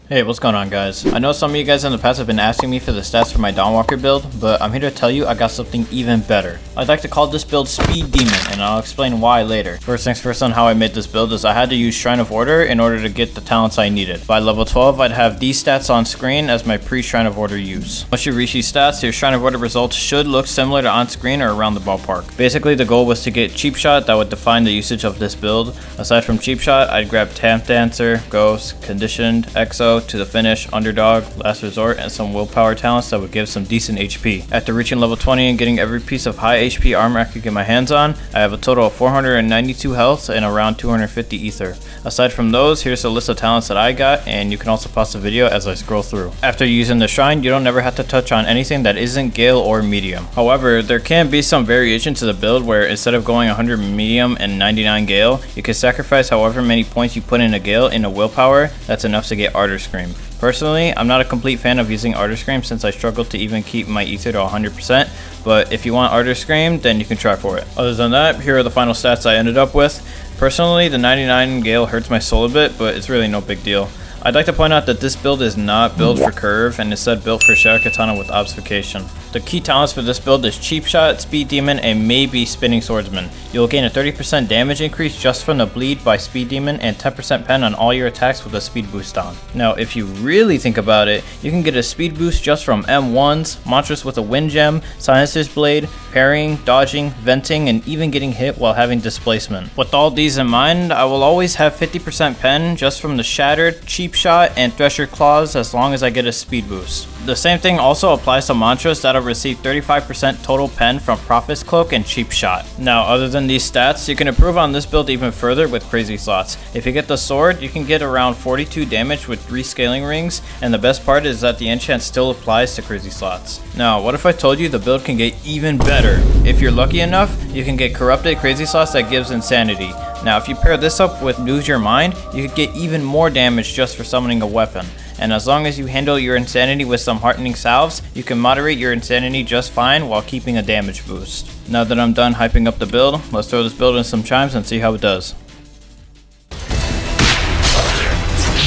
Hey, what's going on, guys? I know some of you guys in the past have been asking me for the stats for my Dawnwalker build, but I'm here to tell you I got something even better. I'd like to call this build Speed Demon, and I'll explain why later. First things first on how I made this build is I had to use Shrine of Order in order to get the talents I needed. By level 12, I'd have these stats on screen as my pre-Shrine of Order use. Once you reach these stats, your Shrine of Order results should look similar to on screen or around the ballpark. Basically, the goal was to get Cheap Shot that would define the usage of this build. Aside from Cheap Shot, I'd grab Tap Dancer, Ghost, Conditioned, Exo to the finish, Underdog, Last Resort, and some willpower talents that would give some decent HP. After reaching level 20 and getting every piece of high HP armor I could get my hands on, I have a total of 492 health and around 250 ether. Aside from those, here's a list of talents that I got, and you can also pause the video as I scroll through. After using the shrine, you don't ever have to touch on anything that isn't Gale or medium. However, there can be some variation to the build where instead of going 100 medium and 99 Gale, you can sacrifice however many points you put in a Gale in a willpower that's enough to get Ardor Scream. Personally, I'm not a complete fan of using Ardor Scream since I struggle to even keep my ether to 100%, but if you want Ardor Scream, then you can try for it. Other than that, here are the final stats I ended up with. Personally, the 99 Gale hurts my soul a bit, but it's really no big deal. I'd like to point out that this build is not built for curve and instead built for Shadow Katana with obfuscation. The key talents for this build is Cheap Shot, Speed Demon, and maybe Spinning Swordsman. You'll gain a 30% damage increase just from the bleed by Speed Demon and 10% pen on all your attacks with a speed boost on. Now, if you really think about it, you can get a speed boost just from M1s, Mantras with a Wind Gem, Silencer's Blade, parrying, dodging, venting, and even getting hit while having displacement. With all these in mind, I will always have 50% pen just from the Shattered, Cheap Shot, and Thresher Claws as long as I get a speed boost. The same thing also applies to Mantras that'll receive 35% total pen from Prophet's Cloak and Cheap Shot. Now, other than these stats, you can improve on this build even further with Crazy Slots. If you get the sword, you can get around 42 damage with 3 scaling rings, and the best part is that the enchant still applies to Crazy Slots. Now, what if I told you the build can get even better? If you're lucky enough, you can get Corrupted Crazy Slots that gives Insanity. Now, if you pair this up with Lose Your Mind, you could get even more damage just for summoning a weapon. And as long as you handle your Insanity with some Heartening Salves, you can moderate your Insanity just fine while keeping a damage boost. Now that I'm done hyping up the build, let's throw this build in some chimes and see how it does.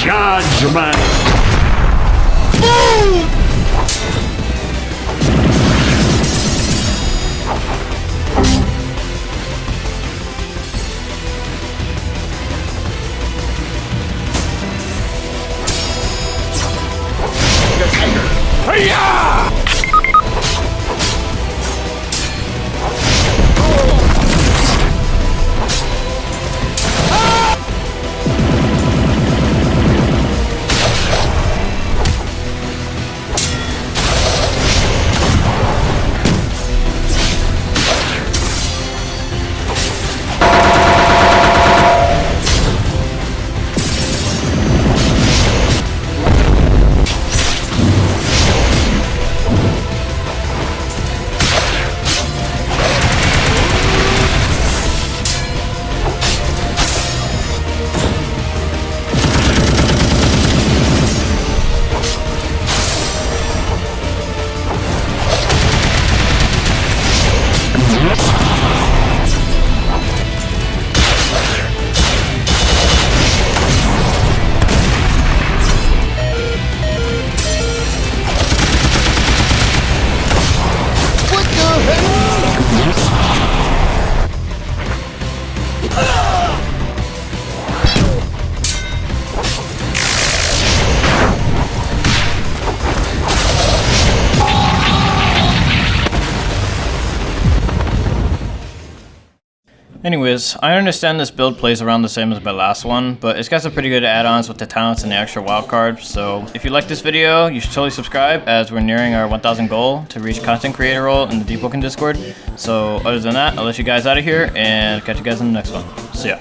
Judgment! Boom! Hiya! Anyways, I understand this build plays around the same as my last one, but it's got some pretty good add-ons with the talents and the extra wildcards, so if you like this video, you should totally subscribe as we're nearing our 1,000 goal to reach content creator role in the Deepwoken Discord. So other than that, I'll let you guys out of here and catch you guys in the next one. See ya.